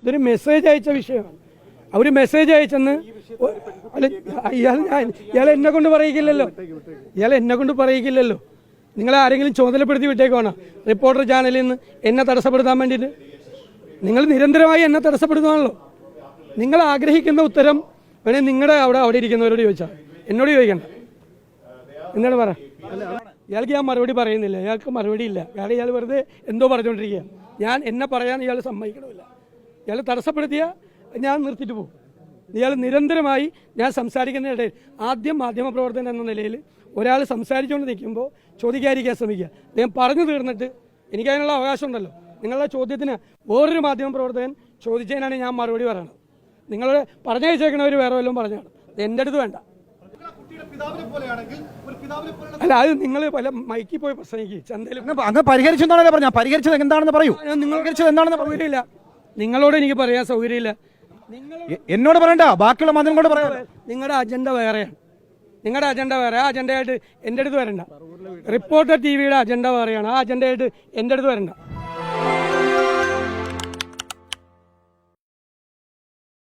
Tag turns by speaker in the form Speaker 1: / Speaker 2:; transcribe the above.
Speaker 1: ഇതൊരു മെസ്സേജ് അയച്ച വിഷയമാണ്. അവർ മെസ്സേജ് അയച്ചെന്ന് അല്ല, ഇയാൾ എന്നെ കൊണ്ട് പറയിക്കില്ലല്ലോ. നിങ്ങളെ ആരെങ്കിലും ചുമതലപ്പെടുത്തി വിട്ടേക്കുവാണോ റിപ്പോർട്ടർ ചാനലിൽ നിന്ന് എന്നെ തടസ്സപ്പെടുത്താൻ വേണ്ടിയിട്ട്? നിങ്ങൾ നിരന്തരമായി എന്നെ തടസ്സപ്പെടുത്തുകയാണല്ലോ. നിങ്ങൾ ആഗ്രഹിക്കുന്ന ഉത്തരം വേണേൽ നിങ്ങളുടെ അവിടെ ഇരിക്കുന്നവരോട് ചോദിച്ചാൽ, എന്നോട് ചോദിക്കണ്ട. എന്നോട് പറ. ഇയാൾക്ക് ഞാൻ മറുപടി പറയുന്നില്ല, ഇയാൾക്ക് മറുപടി ഇല്ല. കാരണം ഇയാൾ വെറുതെ എന്തോ പറഞ്ഞുകൊണ്ടിരിക്കുക. എന്നെ പറയാൻ ഇയാൾ സമ്മതിക്കണമില്ല. ഇയാൾ തടസ്സപ്പെടുത്തിയാൽ ഞാൻ നിർത്തിയിട്ട് പോകും. ഇയാൾ നിരന്തരമായി ഞാൻ സംസാരിക്കുന്നതിനിടയിൽ ആദ്യം മാധ്യമപ്രവർത്തകൻ എന്ന നിലയിൽ ഒരാൾ സംസാരിച്ചുകൊണ്ട് നിൽക്കുമ്പോൾ ചോദിക്കാതിരിക്കാൻ ശ്രമിക്കുക. അദ്ദേഹം പറഞ്ഞു തീർന്നിട്ട് എനിക്കതിനുള്ള അവകാശം ഉണ്ടല്ലോ. നിങ്ങളുടെ ചോദ്യത്തിന് വേറൊരു മാധ്യമപ്രവർത്തകൻ ചോദിച്ചതിനാണ് ഞാൻ മറുപടി പറയണത്. നിങ്ങൾ പറഞ്ഞയച്ചേക്കണവർ വേറെ വല്ലതും പറഞ്ഞാണ്, എൻ്റെ അടുത്ത് വേണ്ട. അല്ല, അത് നിങ്ങൾ പല മൈക്കിൽ പോയി പ്രസംഗിക്കും. ചന്തയിൽ
Speaker 2: അങ്ങ് പരിഹരിച്ചെന്നാണല്ലോ പറഞ്ഞ. പരിഹരിച്ചത് എന്താണെന്ന് പറയൂ.
Speaker 1: എന്താണെന്ന് സൗകര്യമില്ല. നിങ്ങളോട് എനിക്ക് പറയാൻ സൗകര്യമില്ല.
Speaker 2: എന്നോട് പറയണ്ട, ബാക്കിയുള്ള മാധ്യമങ്ങളോട് പറയാം.
Speaker 1: നിങ്ങളുടെ അജണ്ട വേറെയാണ്. നിങ്ങളുടെ അജണ്ട വേറെ. ആ അജണ്ടയായിട്ട് എൻ്റെ അടുത്ത് വരണ്ട. റിപ്പോർട്ടർ TV യുടെ അജണ്ട വേറെയാണ്. ആ അജണ്ടയായിട്ട് എൻ്റെ അടുത്ത് വരണ്ട.